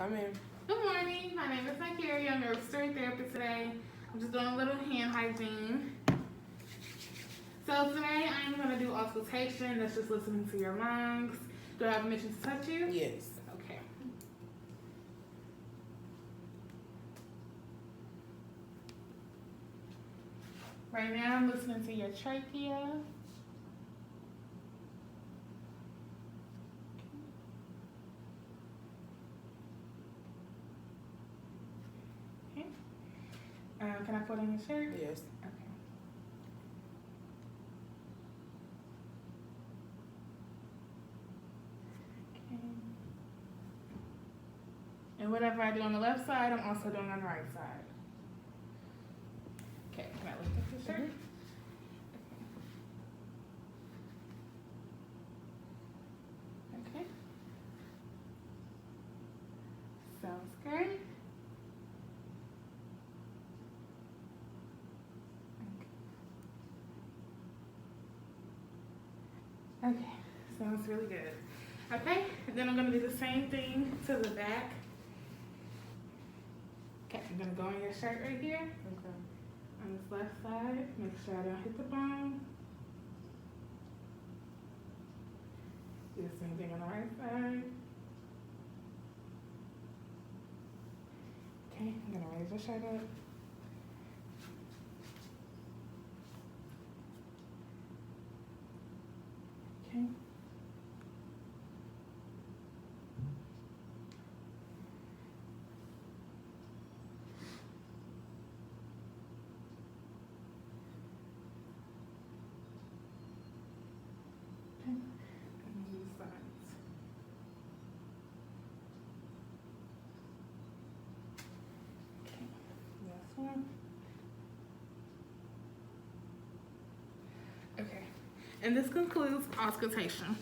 Come in. Good morning. My name is Nigeria. I'm a restorative therapist today. I'm just doing a little hand hygiene. So today I'm going to do auscultation. That's just listening to your lungs. Do I have permission to touch you? Yes. Okay. Right now I'm listening to your trachea. Okay. Can I put on your shirt? Yes. Okay. Okay. And whatever I do on the left side, I'm also doing on the right side. Okay, can I lift up your shirt? Okay. Sounds great. Okay, sounds really good. Okay, then I'm gonna do the same thing to the back. Okay, I'm gonna go on your shirt right here. Okay. On this left side, make sure I don't hit the bone. Do the same thing on the right side. Okay, I'm gonna raise your shirt up. Okay. Okay. And these sides. Okay. This one. Okay. And this concludes auscultation.